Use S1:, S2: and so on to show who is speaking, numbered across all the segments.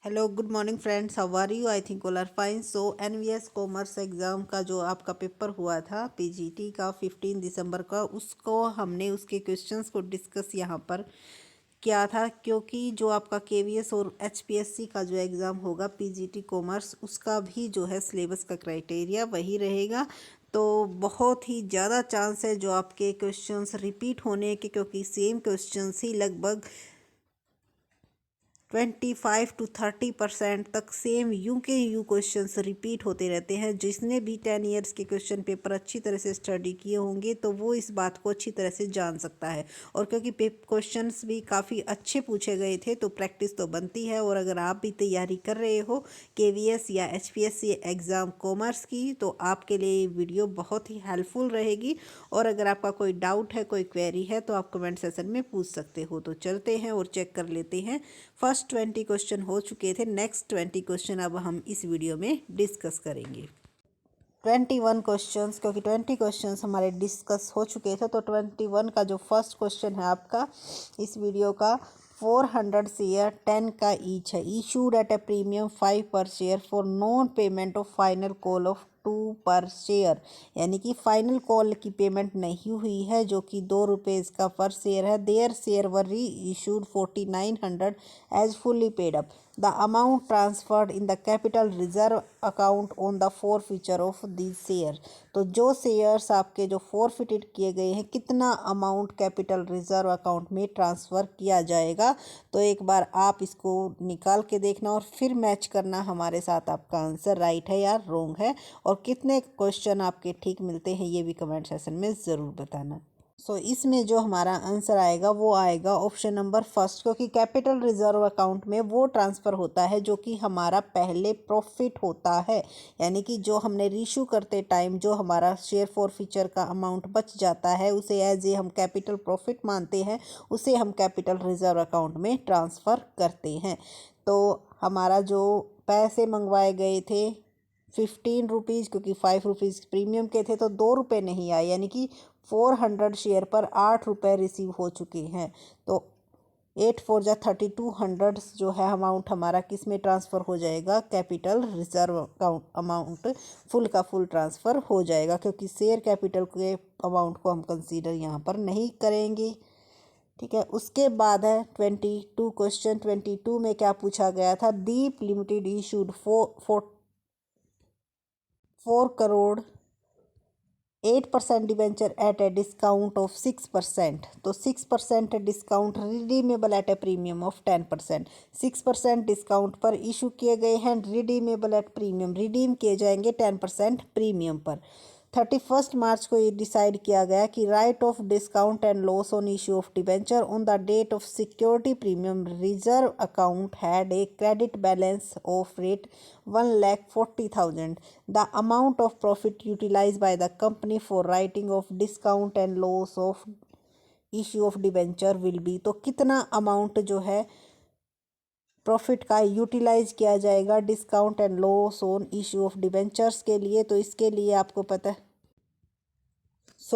S1: Hello good morning friends, how are you? I think all are fine. So NVS commerce exam का जो आपका paper हुआ था PGT का 15 दिसंबर का, उसको हमने उसके क्वेश्चंस को डिस्कस यहाँ पर किया था। क्योंकि जो आपका केवीएस और एचपीएससी का जो एग्ज़ाम होगा पीजीटी कॉमर्स, उसका भी जो है सिलेबस का क्राइटेरिया वही रहेगा। तो बहुत ही ज़्यादा चांस है जो आपके क्वेश्चंस रिपीट होने के, क्योंकि सेम क्वेश्चंस ही लगभग 25 to 30% तक सेम यू के यू क्वेश्चन रिपीट होते रहते हैं। जिसने भी 10 ईयर्स के क्वेश्चन पेपर अच्छी तरह से स्टडी किए होंगे तो वो इस बात को अच्छी तरह से जान सकता है। और क्योंकि क्वेश्चंस भी काफ़ी अच्छे पूछे गए थे तो प्रैक्टिस तो बनती है। और अगर आप भी तैयारी कर रहे हो केवीएस या एचपीएससी एग्ज़ाम कॉमर्स की, तो आपके लिए ये वीडियो बहुत ही हेल्पफुल रहेगी। और अगर आपका कोई डाउट है, कोई क्वेरी है, तो आप कमेंट सेशन में पूछ सकते हो। तो चलते हैं और चेक कर लेते हैं। फर्स्ट 20 क्वेश्चन हो चुके थे, नेक्स्ट 20 क्वेश्चन अब हम इस वीडियो में डिस्कस करेंगे। 21 क्वेश्चंस, क्योंकि 20 क्वेश्चंस हमारे डिस्कस हो चुके थे, तो 21 का जो फर्स्ट क्वेश्चन है आपका इस वीडियो का, 400 शेयर 10 का ईच है, इशूड एट ए प्रीमियम 5 पर share for non payment of final call of 2 पर शेयर। यानी कि फाइनल कॉल की पेमेंट नहीं हुई है, जो कि 2 रुपये इसका पर शेयर है। There share were reissued 4900 as fully paid up. The amount transferred in the capital reserve account on the forfeiture of this share. तो जो शेयर्स आपके जो फॉरफिटेड किए गए हैं, कितना अमाउंट कैपिटल रिजर्व अकाउंट में ट्रांसफ़र किया जाएगा। तो एक बार आप इसको निकाल के देखना और फिर मैच करना हमारे साथ, आपका आंसर राइट है या रॉन्ग है। और कितने क्वेश्चन आपके ठीक मिलते हैं ये भी कमेंट सेशन में ज़रूर बताना। इसमें जो हमारा आंसर आएगा वो आएगा ऑप्शन नंबर फर्स्ट, क्योंकि कैपिटल रिजर्व अकाउंट में वो ट्रांसफ़र होता है जो कि हमारा पहले प्रॉफिट होता है। यानी कि जो हमने रीशू करते टाइम जो हमारा शेयर फॉरफीचर का अमाउंट बच जाता है, उसे एज ए हम कैपिटल प्रॉफिट मानते हैं, उसे हम कैपिटल रिजर्व अकाउंट में ट्रांसफ़र करते हैं। तो हमारा जो पैसे मंगवाए गए थे 15 रुपीज़, क्योंकि 5 रुपीज़ प्रीमियम के थे, तो 2 रुपये नहीं आए, यानी कि 400 शेयर पर 8 रुपये रिसीव हो चुके हैं। तो 8 4 जा 3200 जो है अमाउंट हमारा किस में ट्रांसफ़र हो जाएगा, capital reserve account amount full का फुल ट्रांसफ़र हो जाएगा, क्योंकि शेयर कैपिटल के अमाउंट को हम कंसीडर यहाँ पर नहीं करेंगे। ठीक है, उसके बाद है 22 क्वेश्चन। 22 में क्या पूछा गया था, Deep limited issued 4 crore 8% debenture at a discount of 6%। तो 6% discount redeemable at a premium of 10%। 6% discount पर इशू किए गए हैं, रिडीमेबल एट प्रीमियम, रिडीम किए जाएंगे 10% प्रीमियम पर। 31 मार्च को ये डिसाइड किया गया कि write off discount and loss on issue of debenture on the date of security premium reserve account had a credit balance of rate 1,40,000। The amount of profit utilise by the company for writing off discount and loss of issue of debenture will be. तो कितना amount जो है profit का utilise किया जाएगा discount and loss on issue of debentures के लिए। तो इसके लिए आपको पता है,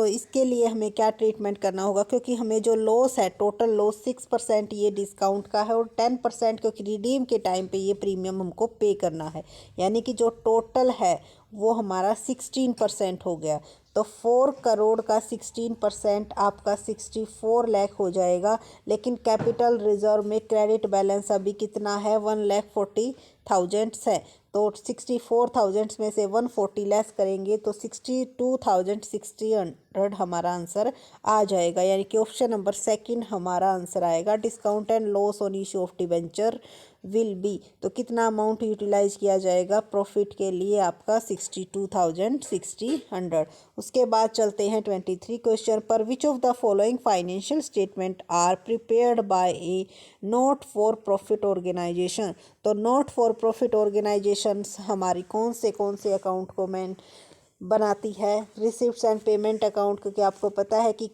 S1: इसके लिए हमें क्या ट्रीटमेंट करना होगा, क्योंकि हमें जो लॉस है, टोटल लॉस 6% ये डिस्काउंट का है और 10% क्योंकि रिडीम के टाइम पे ये प्रीमियम हमको पे करना है। यानी कि जो टोटल है वो हमारा 16% हो गया। तो 4 करोड़ का 16% आपका 64 लाख हो जाएगा। लेकिन कैपिटल रिजर्व में क्रेडिट बैलेंस अभी कितना है, 1,40,000 है। तो 64,000 में से 140 लेस करेंगे तो 62,600 हमारा आंसर आ जाएगा। यानी कि ऑप्शन नंबर सेकंड हमारा आंसर आएगा। Discount and loss on issue of debenture will be. तो कितना अमाउंट यूटिलाइज किया जाएगा प्रॉफिट के लिए, आपका 62,600। उसके बाद चलते हैं 23 क्वेश्चन पर। Which of the following financial statement are prepared by a not for profit organisation. तो नॉट फॉर प्रॉफिट ऑर्गेनाइजेशंस हमारी कौन से अकाउंट को बनाती है, रिसिप्ट्स एंड पेमेंट अकाउंट, क्योंकि आपको पता है कि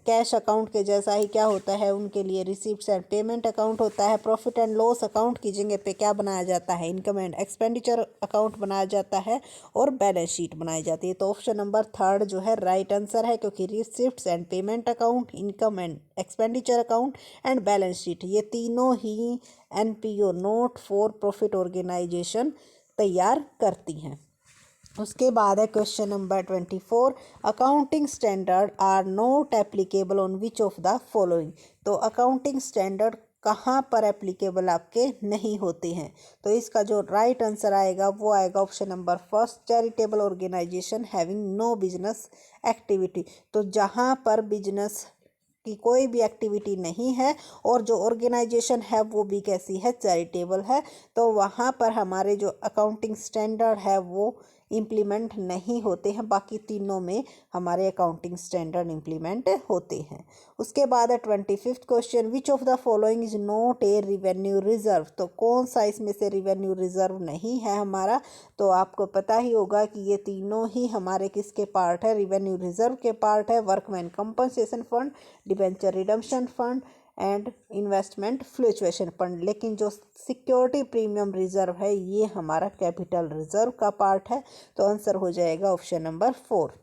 S1: कैश अकाउंट के जैसा ही क्या होता है उनके लिए, रिसीप्ट्स एंड पेमेंट अकाउंट होता है। प्रॉफिट एंड लॉस अकाउंट की जगह पे क्या बनाया जाता है, इनकम एंड एक्सपेंडिचर अकाउंट बनाया जाता है और बैलेंस शीट बनाई जाती है। तो ऑप्शन नंबर 3 जो है राइट आंसर है, क्योंकि receipts and payment account, income and expenditure account and balance sheet, ये तीनों ही NPO not for profit organisation तैयार करती हैं। उसके बाद है question number 24, accounting standard are not applicable on which of the following. तो अकाउंटिंग स्टैंडर्ड कहाँ पर एप्लीकेबल आपके नहीं होते हैं, तो इसका जो राइट आंसर आएगा वो आएगा option number 1, charitable organisation having no business activity. तो जहाँ पर बिजनेस की कोई भी एक्टिविटी नहीं है और जो ऑर्गेनाइजेशन है वो भी कैसी है, चैरिटेबल है, तो वहाँ पर हमारे जो अकाउंटिंग स्टैंडर्ड है वो इम्प्लीमेंट नहीं होते हैं। बाकी तीनों में हमारे अकाउंटिंग स्टैंडर्ड इम्प्लीमेंट होते हैं। उसके बाद है 25th question, which of the following is not a revenue reserve. तो कौन सा इसमें से रिवेन्यू रिजर्व नहीं है हमारा, तो आपको पता ही होगा कि ये तीनों ही हमारे किसके पार्ट है, रिवेन्यू रिजर्व के पार्ट है। Workman compensation fund, debenture redemption fund and investment fluctuation fund. लेकिन जो सिक्योरिटी प्रीमियम रिजर्व है ये हमारा कैपिटल रिजर्व का पार्ट है, तो आंसर हो जाएगा ऑप्शन नंबर 4।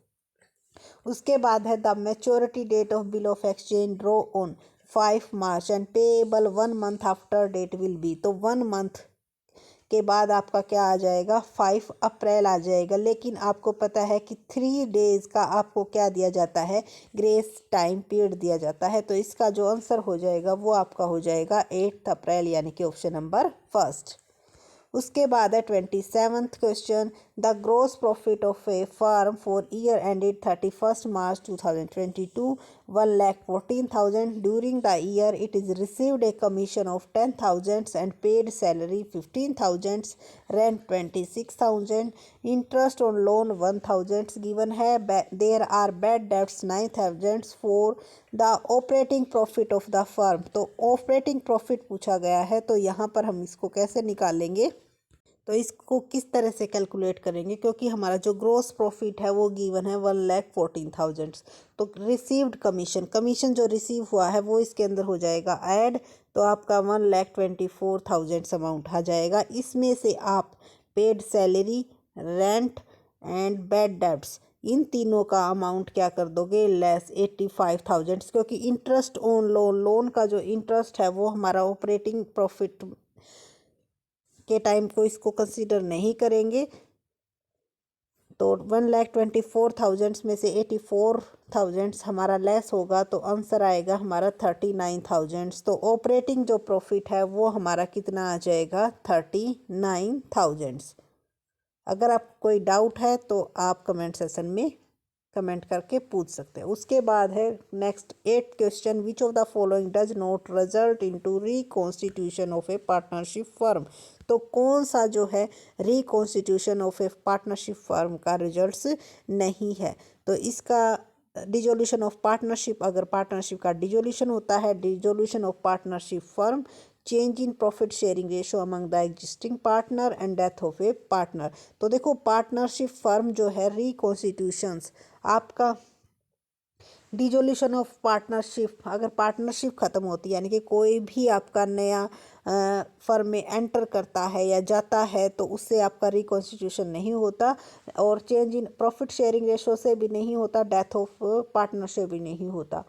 S1: उसके बाद है the maturity date of bill of exchange draw on 5 March and payable 1 month after date will be. तो 1 मंथ के बाद आपका क्या आ जाएगा, 5 अप्रैल आ जाएगा। लेकिन आपको पता है कि 3 डेज का आपको क्या दिया जाता है, ग्रेस टाइम पीरियड दिया जाता है। तो इसका जो आंसर हो जाएगा वो आपका हो जाएगा 8 अप्रैल, यानी कि ऑप्शन नंबर 1। उसके बाद है 27th question, the gross profit of a firm for year ended 31 March 2022 1,14,000। During the year it is received a commission of 10,000 and paid salary 15,000, rent 26,000, interest on loan 1,000 given है। There are bad debts 9,000 for the operating profit of the firm. तो operating profit पूछा गया है, तो यहाँ पर हम इसको कैसे निकालेंगे, तो इसको किस तरह से कैलकुलेट करेंगे, क्योंकि हमारा जो ग्रोस प्रॉफिट है वो गिवन है 1,14,000। तो रिसीव्ड कमीशन, कमीशन जो रिसीव हुआ है वो इसके अंदर हो जाएगा ऐड, तो आपका 1,24,000 अमाउंट आ जाएगा। इसमें से आप paid salary, rent and bad debts, इन तीनों का अमाउंट क्या कर दोगे, लेस 85,000, क्योंकि इंटरेस्ट ऑन लोन, लोन का जो इंटरेस्ट है वो हमारा ऑपरेटिंग प्रॉफिट के टाइम को इसको कंसीडर नहीं करेंगे। तो 1,24,000 में से 84,000 हमारा लेस होगा, तो आंसर आएगा हमारा 39,000। तो ऑपरेटिंग जो प्रॉफिट है वो हमारा कितना आ जाएगा, 39,000। अगर आपको कोई डाउट है तो आप कमेंट सेशन में कमेंट करके पूछ सकते हैं। उसके बाद है next 8 question, which of the following does not result into reconstitution of A partnership firm. तो कौन सा जो है reconstitution of A partnership firm का रिजल्ट्स नहीं है, तो इसका डिजोल्यूशन ऑफ पार्टनरशिप, अगर पार्टनरशिप का डिजोल्यूशन होता है, dissolution of partnership firm, change in profit sharing ratio among the existing partner and death of A partner. तो देखो पार्टनरशिप फर्म जो है रिकॉन्स्टिट्यूशंस, आपका डिजोल्यूशन ऑफ पार्टनरशिप, अगर पार्टनरशिप ख़त्म होती है, यानी कि कोई भी आपका नया फर्म में एंटर करता है या जाता है, तो उससे आपका रिकॉन्स्टिट्यूशन नहीं होता, और change in profit sharing ratio से भी नहीं होता, डेथ ऑफ पार्टनर से भी नहीं होता।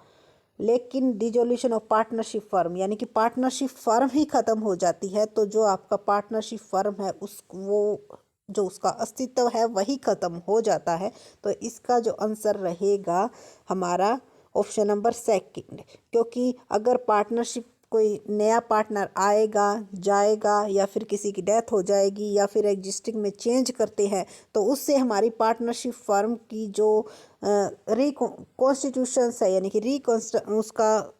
S1: लेकिन डिजोल्यूशन ऑफ पार्टनरशिप फर्म, यानी कि पार्टनरशिप फर्म ही ख़त्म हो जाती है, तो जो आपका पार्टनरशिप फर्म है उस वो जो उसका अस्तित्व है वही ख़त्म हो जाता है। तो इसका जो आंसर रहेगा हमारा ऑप्शन नंबर 2, क्योंकि अगर पार्टनरशिप कोई नया पार्टनर आएगा जाएगा, या फिर किसी की डेथ हो जाएगी, या फिर एग्जिस्टिंग में चेंज करते हैं, तो उससे हमारी पार्टनरशिप फर्म की जो रिकॉन्स्टिट्यूशंस है, यानी कि उसका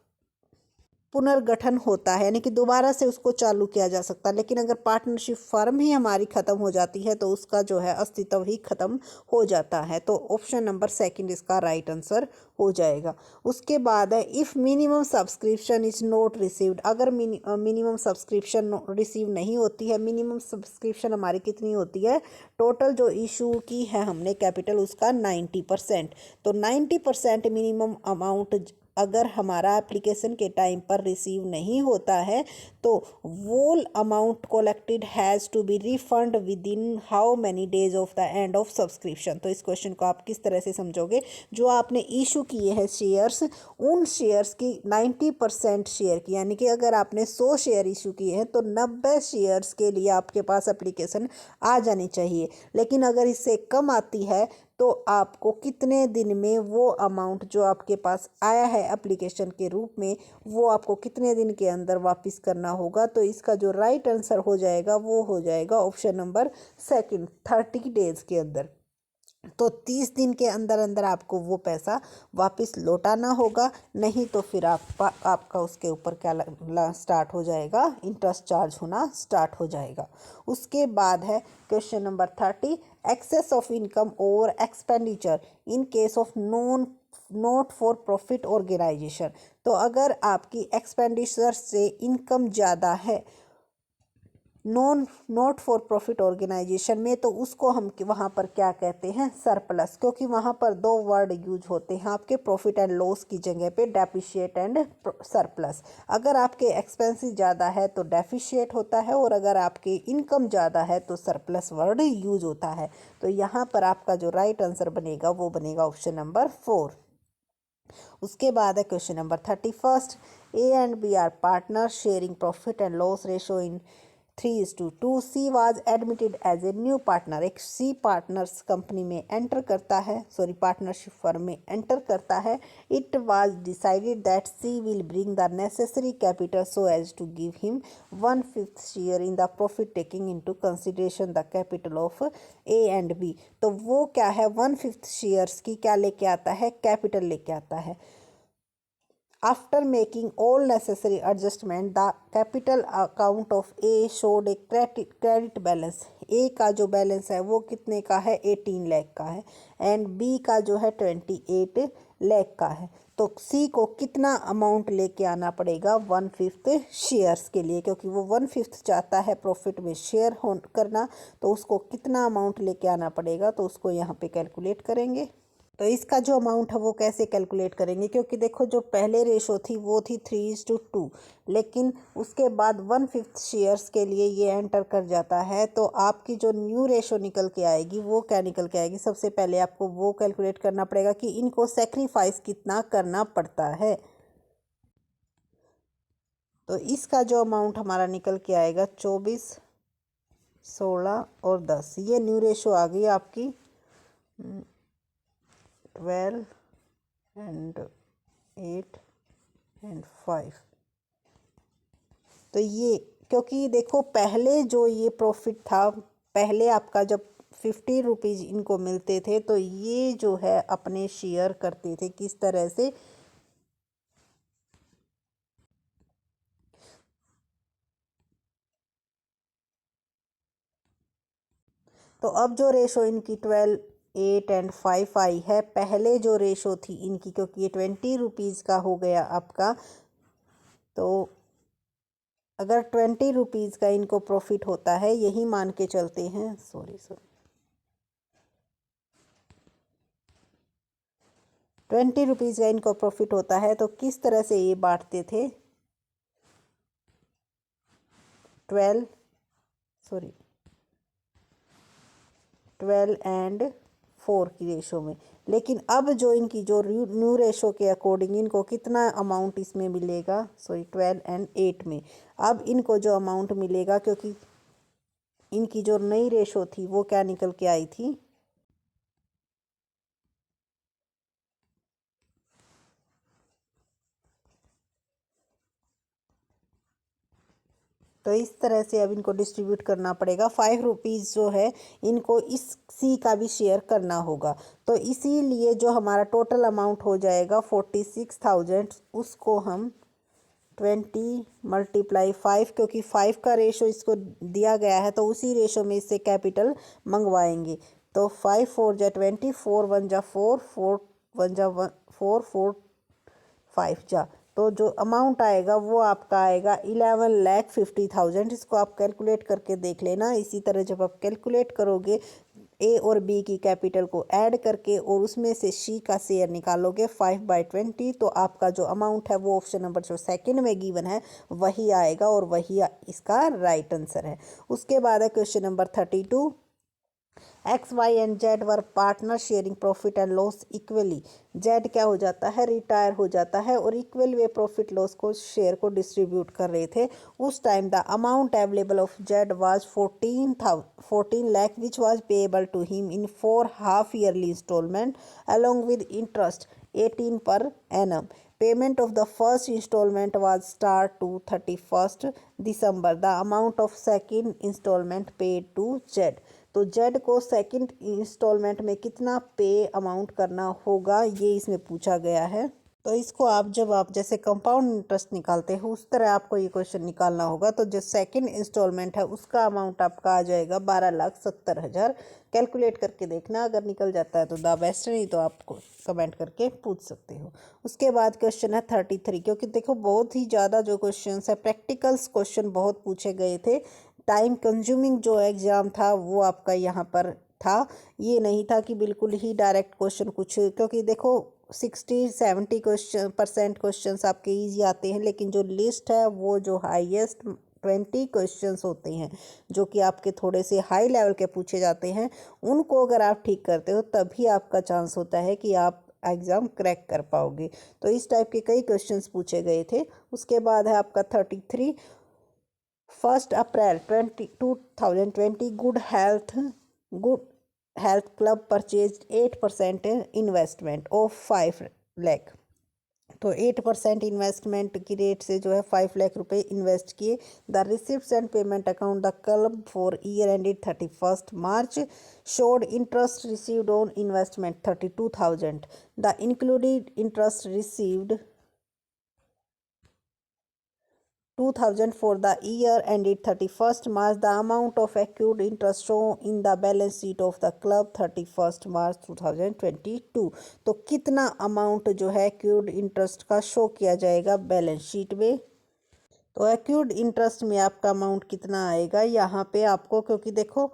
S1: पुनर्गठन होता है, यानी कि दोबारा से उसको चालू किया जा सकता है। लेकिन अगर पार्टनरशिप फर्म ही हमारी ख़त्म हो जाती है तो उसका जो है अस्तित्व ही ख़त्म हो जाता है। तो ऑप्शन नंबर 2 इसका राइट आंसर हो जाएगा। उसके बाद है if minimum subscription is not received, अगर मिनिमम सब्सक्रिप्शन रिसीव नहीं होती है, मिनिमम सब्सक्रिप्शन हमारी कितनी होती है, टोटल जो इशू की है हमने कैपिटल उसका 90%, तो 90% मिनिमम अमाउंट अगर हमारा एप्लीकेशन के टाइम पर रिसीव नहीं होता है तो वो amount collected has to be refund within how many days of the end of subscription. तो इस क्वेश्चन को आप किस तरह से समझोगे, जो आपने इशू किए हैं शेयर्स, उन शेयर्स की 90% शेयर की, यानी कि अगर आपने 100 शेयर इशू किए हैं तो 90 शेयर्स के लिए आपके पास एप्लीकेशन आ जानी चाहिए। लेकिन अगर इससे कम आती है तो आपको कितने दिन में वो अमाउंट जो आपके पास आया है एप्लीकेशन के रूप में, वो आपको कितने दिन के अंदर वापस करना होगा। तो इसका जो राइट आंसर हो जाएगा वो हो जाएगा ऑप्शन नंबर सेकंड, 30 डेज के अंदर। तो 30 दिन के अंदर अंदर आपको वो पैसा वापस लौटाना होगा, नहीं तो फिर आपका उसके ऊपर क्या स्टार्ट हो जाएगा, इंटरेस्ट चार्ज होना स्टार्ट हो जाएगा। उसके बाद है question number 30, excess of income over expenditure in case of not for profit organisation. तो अगर आपकी एक्सपेंडिचर से इनकम ज़्यादा है नॉट फॉर प्रॉफिट ऑर्गेनाइजेशन में, तो उसको हम वहाँ पर क्या कहते हैं, सरप्लस। क्योंकि वहाँ पर दो वर्ड यूज होते हैं आपके प्रॉफिट एंड लॉस की जगह पे, डेप्रिशिएट एंड सरप्लस। अगर आपके एक्सपेंसेस ज़्यादा है तो डेप्रिशिएट होता है, और अगर आपकी इनकम ज़्यादा है तो सरप्लस वर्ड यूज होता है। तो यहाँ पर आपका जो राइट आंसर बनेगा वो बनेगा ऑप्शन नंबर 4। उसके बाद है question number 31, A and B are partner sharing profit and loss ratio in 3:2। C was admitted as a new partner. एक सी पार्टनर्स कंपनी में एंटर करता है, पार्टनरशिप फर्म में एंटर करता है। It was decided that C will bring the necessary capital so as to give him 1/5 share in the profit taking into consideration the capital of A and B. तो वो क्या है, 1/5 shares की क्या लेके आता है, कैपिटल लेके आता है। After making all necessary adjustment, the capital account of A showed a credit balance। A का जो बैलेंस है वो कितने का है, 18 लाख का है, एंड B का जो है 28 लाख का है। तो C को कितना अमाउंट लेके आना पड़ेगा, 1/5 शेयर्स के लिए, क्योंकि वो 1/5 चाहता है प्रॉफिट में शेयर करना। तो उसको कितना अमाउंट लेके आना पड़ेगा, तो उसको यहाँ पे कैलकुलेट करेंगे। तो इसका जो अमाउंट है वो कैसे कैलकुलेट करेंगे, क्योंकि देखो जो पहले रेशो थी वो थी 3:2, लेकिन उसके बाद 1/5 शेयर्स के लिए ये एंटर कर जाता है। तो आपकी जो न्यू रेशो निकल के आएगी वो क्या निकल के आएगी, सबसे पहले आपको वो कैलकुलेट करना पड़ेगा कि इनको सेक्रीफाइस कितना करना पड़ता है। तो इसका जो अमाउंट हमारा निकल के आएगा 24, 16 और 10। ये न्यू रेशो आ गई आपकी 12 एंड 8 एंड 5। तो ये क्योंकि देखो पहले जो ये प्रॉफिट था, पहले आपका जब 50 रुपीज़ इनको मिलते थे तो ये जो है अपने शेयर करते थे किस तरह से, तो अब जो रेशो इनकी 12, 8 एंड 5 आई है, पहले जो रेशो थी इनकी, क्योंकि ये 20 रुपीज़ का हो गया आपका, तो अगर 20 रुपीज़ का इनको प्रॉफिट होता है, यही मान के चलते हैं, सॉरी 20 रुपीज़ का इनको प्रॉफिट होता है, तो किस तरह से ये बांटते थे, 12 एंड 4 की रेशो में। लेकिन अब जो इनकी जो न्यू रेशो के अकॉर्डिंग इनको कितना अमाउंट इसमें मिलेगा, 12 एंड 8 में। अब इनको जो अमाउंट मिलेगा, क्योंकि इनकी जो नई रेशो थी वो क्या निकल के आई थी, तो इस तरह से अब इनको डिस्ट्रीब्यूट करना पड़ेगा। 5 रुपीज़ जो है इनको इस सी का भी शेयर करना होगा। तो इसीलिए जो हमारा टोटल अमाउंट हो जाएगा 46,000, उसको हम 20 × 5, क्योंकि 5 का रेशो इसको दिया गया है तो उसी रेशो में इससे कैपिटल मंगवाएंगे। तो 5 4 जा 20, 4 1 जा 4, 4 1 जा 4, 4 5 जा, तो जो अमाउंट आएगा वो आपका आएगा 11,50,000। इसको आप कैलकुलेट करके देख लेना। इसी तरह जब आप कैलकुलेट करोगे ए और बी की कैपिटल को ऐड करके और उसमें से सी का शेयर निकालोगे 5/20, तो आपका जो अमाउंट है वो ऑप्शन नंबर जो सेकंड में गिवन है वही आएगा और वही इसका राइट आंसर है। उसके बाद है question number 32। X Y and Z were partner sharing profit and loss equally. Z क्या हो जाता है, रिटायर हो जाता है और इक्वल वे प्रॉफिट लॉस को शेयर को डिस्ट्रीब्यूट कर रहे थे। उस time the amount available of Z was 14 lakh which was payable to him in 4 half yearly instalment along with interest 18 per annum. Payment of the first installment was start to 31st December. The amount of second installment paid to Z. तो Z को second instalment में कितना पे amount करना होगा ये इसमें पूछा गया है। तो इसको आप जब आप जैसे कंपाउंड इंटरेस्ट निकालते हो उस तरह आपको ये क्वेश्चन निकालना होगा। तो जो सेकंड इंस्टॉलमेंट है उसका अमाउंट आपका आ जाएगा 12,70,000। कैलकुलेट करके देखना, अगर निकल जाता है तो द बेस्ट, नहीं तो आपको कमेंट करके पूछ सकते हो। उसके बाद क्वेश्चन है 33, क्योंकि देखो बहुत ही ज़्यादा जो क्वेश्चन है प्रैक्टिकल्स क्वेश्चन बहुत पूछे गए थे। टाइम कंज्यूमिंग जो एग्ज़ाम था वो आपका यहाँ पर था, ये नहीं था कि बिल्कुल ही डायरेक्ट क्वेश्चन कुछ, क्योंकि देखो 60-70% क्वेश्चन आपके ईजी आते हैं, लेकिन जो लिस्ट है वो जो हाईएस्ट 20 क्वेश्चंस होते हैं जो कि आपके थोड़े से हाई लेवल के पूछे जाते हैं, उनको अगर आप ठीक करते हो तभी आपका चांस होता है कि आप एग्ज़ाम क्रैक कर पाओगे। तो इस टाइप के कई क्वेश्चंस पूछे गए थे। उसके बाद है आपका 33। 1 अप्रैल 2020 good health club purchase 8% investment of 5 lakh. तो 8% इन्वेस्टमेंट की रेट से जो है 5 लाख रुपए इन्वेस्ट किए। The receipts and payment account the club for year ended 31st March showed interest received on investment 32,000. The included interest received 2,000 for the year ended 31st March. The amount of accrued interest shown in the balance sheet of the club 31st March 2022. तो कितना amount जो है accrued interest का show किया जाएगा balance sheet में। तो accrued interest में आपका अमाउंट कितना आएगा यहाँ पे आपको, क्योंकि देखो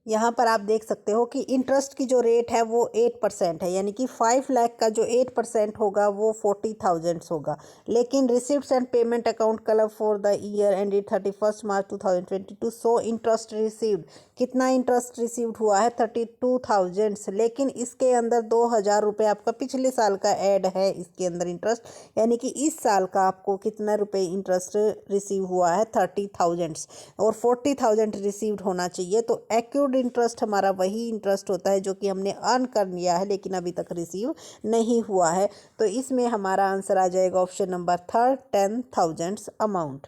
S1: यहाँ पर आप देख सकते हो कि इंटरेस्ट की जो रेट है वो 8% है, यानी कि 5 लाख का जो 8% होगा वो 40,000 होगा। लेकिन receipts and payment account club for the year ended 31st March 2022 so interest received, कितना इंटरेस्ट रिसीव्ड हुआ है 32,000, लेकिन इसके अंदर 2,000 रुपये आपका पिछले साल का ऐड है इसके अंदर इंटरेस्ट, यानी कि इस साल का आपको कितना रुपये इंटरेस्ट रिसीव हुआ है 30,000 और 40,000 रिसीव्ड होना चाहिए। तो एक्यूर्ड इंटरेस्ट हमारा वही इंटरेस्ट होता है जो कि हमने अर्न कर लिया है लेकिन अभी तक रिसीव नहीं हुआ है। तो इसमें हमारा आंसर आ जाएगा ऑप्शन नंबर 3 10,000 अमाउंट।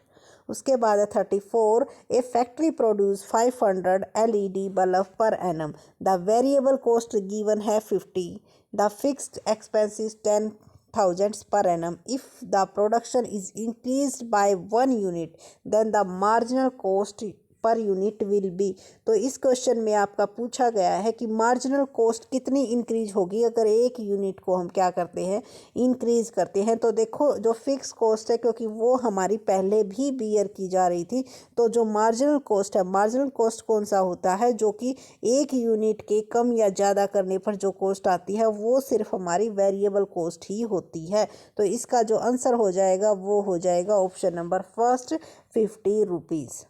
S1: उसके बाद है 34। A factory produce 500 LED bulb पर annum. The variable cost given है 50। The fixed expenses 10,000 per annum. If the production is increased by 1 unit, then the marginal cost per unit will be. तो इस question में आपका पूछा गया है कि मार्जिनल कॉस्ट कितनी इंक्रीज होगी अगर 1 यूनिट को हम क्या करते हैं, इंक्रीज करते हैं। तो देखो जो फिक्स कॉस्ट है, क्योंकि वो हमारी पहले भी बियर की जा रही थी, तो जो मार्जिनल कॉस्ट है, मार्जिनल कॉस्ट कौन सा होता है, जो कि 1 यूनिट के कम या ज़्यादा करने पर जो कॉस्ट आती है वो सिर्फ हमारी वेरिएबल कॉस्ट ही होती है। तो इसका जो आंसर हो जाएगा वो हो जाएगा ऑप्शन नंबर फर्स्ट 50 रुपीज़।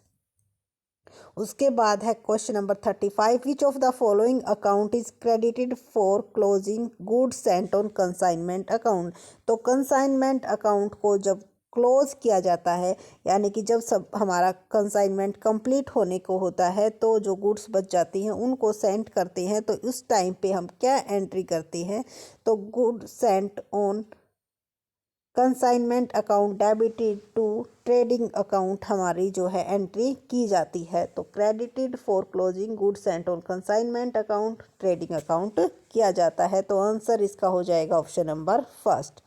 S1: उसके बाद है question number 35। Which of the following account is credited for closing goods sent on consignment account. तो कंसाइनमेंट अकाउंट को जब क्लोज किया जाता है, यानी कि जब सब हमारा कंसाइनमेंट कंप्लीट होने को होता है तो जो गुड्स बच जाती हैं उनको सेंड करते हैं, तो उस टाइम पे हम क्या एंट्री करते हैं, तो good sent on consignment account debited to trading account हमारी जो है एंट्री की जाती है। तो credited for closing goods sent on consignment account trading account किया जाता है। तो आंसर इसका हो जाएगा ऑप्शन नंबर फर्स्ट।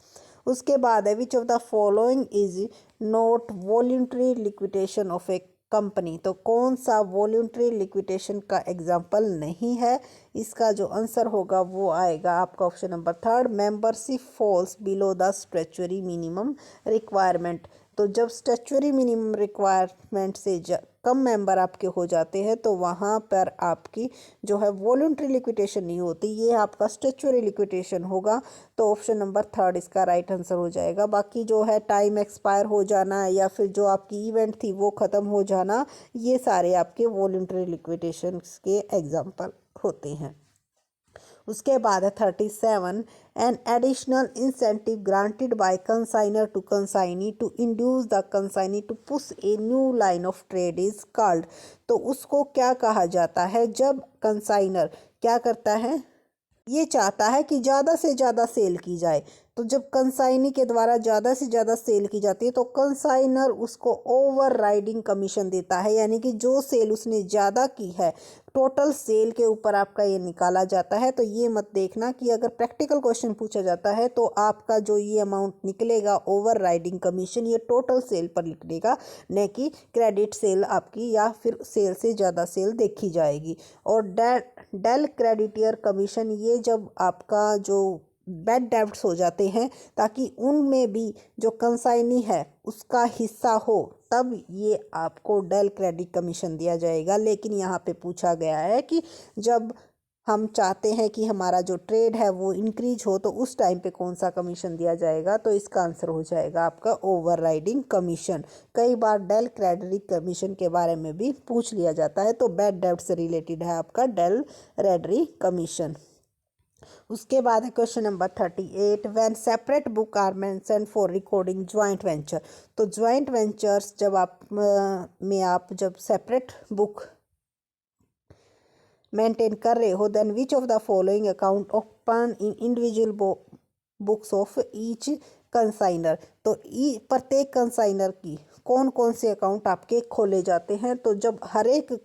S1: उसके बाद है विच of the following is not voluntary liquidation of A company. तो कौन सा वॉल्यूंटरी लिक्विडेशन का एग्जाम्पल नहीं है? इसका जो आंसर होगा वो आएगा आपका option number third, membership falls below the statutory minimum requirement. तो जब स्टैट्यूटरी मिनिमम रिक्वायरमेंट से कम मेंबर आपके हो जाते हैं तो वहाँ पर आपकी जो है वॉल्यूंटरी लिक्विडेशन नहीं होती, ये आपका स्टैट्यूटरी लिक्विडेशन होगा। तो ऑप्शन नंबर थर्ड इसका राइट आंसर हो जाएगा। बाकी जो है टाइम एक्सपायर हो जाना या फिर जो आपकी इवेंट थी वो ख़त्म हो जाना, ये सारे आपके वॉल्यूंटरी लिक्विडेशन के एग्जाम्पल होते हैं। उसके बाद है 37, an additional incentive granted by consignor to consignee to induce the consignee to push a new line of trade is called. तो उसको क्या कहा जाता है जब कंसाइनर क्या करता है, ये चाहता है कि ज़्यादा से ज़्यादा सेल की जाए। तो जब कंसाइनी के द्वारा ज़्यादा से ज़्यादा सेल की जाती है तो कंसाइनर उसको ओवर राइडिंग कमीशन देता है, यानी कि जो सेल उसने ज़्यादा की है टोटल सेल के ऊपर आपका ये निकाला जाता है। तो ये मत देखना कि अगर प्रैक्टिकल क्वेश्चन पूछा जाता है तो आपका जो ये अमाउंट निकलेगा ओवर राइडिंग कमीशन, ये टोटल सेल पर निकलेगा, न कि क्रेडिट सेल आपकी या फिर सेल से ज़्यादा सेल देखी जाएगी। और डेल क्रेडिटियर कमीशन, ये जब आपका जो बैड डेब्ट्स हो जाते हैं ताकि उनमें भी जो कंसाइनी है उसका हिस्सा हो, तब ये आपको डेल क्रेडिट कमीशन दिया जाएगा। लेकिन यहाँ पे पूछा गया है कि जब हम चाहते हैं कि हमारा जो ट्रेड है वो इंक्रीज हो तो उस टाइम पे कौन सा कमीशन दिया जाएगा? तो इसका आंसर हो जाएगा आपका ओवरराइडिंग कमीशन। कई बार डेल क्रेडिट कमीशन के बारे में भी पूछ लिया जाता है, तो बैड डेब्ट से रिलेटेड है आपका डेल क्रेडिट कमीशन। उसके बाद है question number 38, when separate book are mentioned for recording joint venture. तो ज्वाइंट वेंचर्स जब आप जब सेपरेट बुक मेंटेन कर रहे हो, then which of the following account open in individual books of each consignor. तो प्रत्येक कंसाइनर की कौन कौन से अकाउंट आपके खोले जाते हैं? तो जब हर एक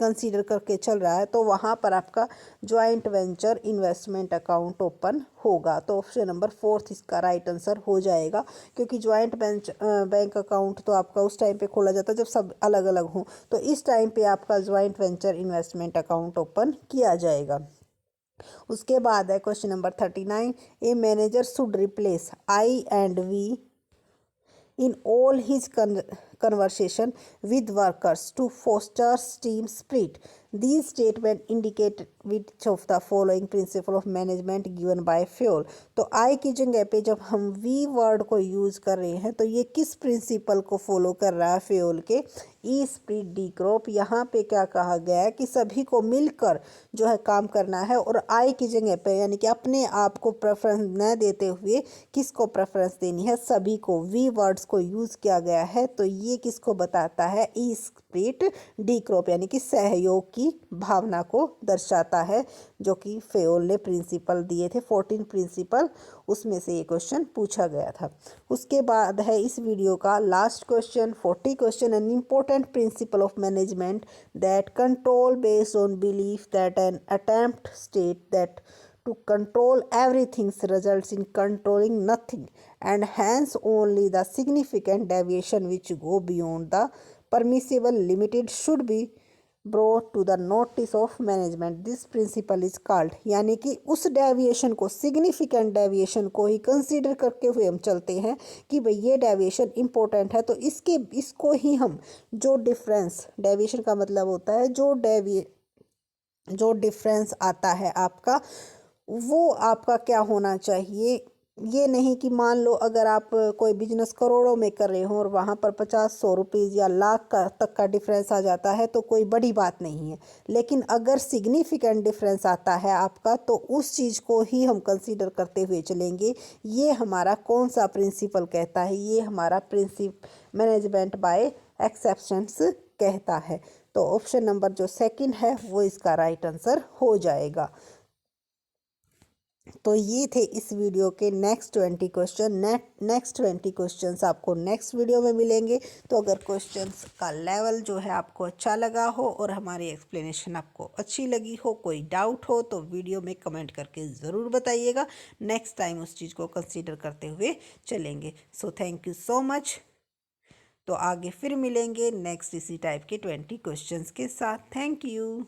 S1: कंसीडर करके चल रहा है तो वहाँ पर आपका joint venture investment account open होगा। तो ऑप्शन नंबर फोर्थ इसका राइट आंसर हो जाएगा, क्योंकि ज्वाइंट बैंक अकाउंट तो आपका उस टाइम पे खोला जाता है जब सब अलग अलग हों, तो इस टाइम पे आपका joint venture investment account open किया जाएगा। उसके बाद है question number 39, a manager should replace I and V in all his conversation with workers to foster team spirit. These statements indicate which of the following principle of management given by Fayol। तो आई की जगह पे जब हम we word को use कर रहे हैं तो ये किस प्रिंसिपल को फॉलो कर रहा है फेयोल के? ई स्प्रिट डी क्रॉप। यहाँ पे क्या कहा गया है कि सभी को मिलकर जो है काम करना है, और आई की जगह पे यानी कि अपने आप को प्रेफरेंस न देते हुए किसको प्रेफरेंस देनी है? सभी को। वी वर्ड्स को यूज़ किया गया है, तो ये किसको बताता है? ई स्प्रिट डी क्रॉप, यानी कि सहयोग की भावना को दर्शाता है, जो कि फेयोल ने प्रिंसिपल दिए थे 14 प्रिंसिपल, उसमें से ये क्वेश्चन पूछा गया था। उसके बाद है इस वीडियो का last question 40 question, an important principle of management that control based on belief that an attempt state that to control everything results in controlling nothing, and hence only the significant deviation which go beyond the permissible limited should be brought to the notice of management. This principle is called, यानी कि उस deviation को, significant deviation को ही consider करके हुए हम चलते हैं कि भाई ये डेविएशन इंपॉर्टेंट है, तो इसको ही हम जो डिफरेंस, डेविएशन का मतलब होता है जो डिफरेंस आता है आपका, वो आपका क्या होना चाहिए? ये नहीं कि मान लो अगर आप कोई बिजनेस करोड़ों में कर रहे हो और वहाँ पर 50-100 रुपीज़ या लाख का तक का डिफरेंस आ जाता है तो कोई बड़ी बात नहीं है। लेकिन अगर सिग्निफिकेंट डिफरेंस आता है आपका तो उस चीज़ को ही हम कंसीडर करते हुए चलेंगे। ये हमारा कौन सा प्रिंसिपल कहता है? ये हमारा मैनेजमेंट बाय एक्सेप्शंस कहता है। तो ऑप्शन नंबर जो सेकंड है वो इसका राइट आंसर हो जाएगा। तो ये थे इस वीडियो के नेक्स्ट 20 क्वेश्चन। नेक्स्ट 20 क्वेश्चंस आपको नेक्स्ट वीडियो में मिलेंगे। तो अगर क्वेश्चंस का लेवल जो है आपको अच्छा लगा हो और हमारी एक्सप्लेनेशन आपको अच्छी लगी हो, कोई डाउट हो, तो वीडियो में कमेंट करके ज़रूर बताइएगा। नेक्स्ट टाइम उस चीज़ को कंसीडर करते हुए चलेंगे। So thank you so much. तो आगे फिर मिलेंगे नेक्स्ट इसी टाइप के 20 क्वेश्चंस के साथ। Thank you.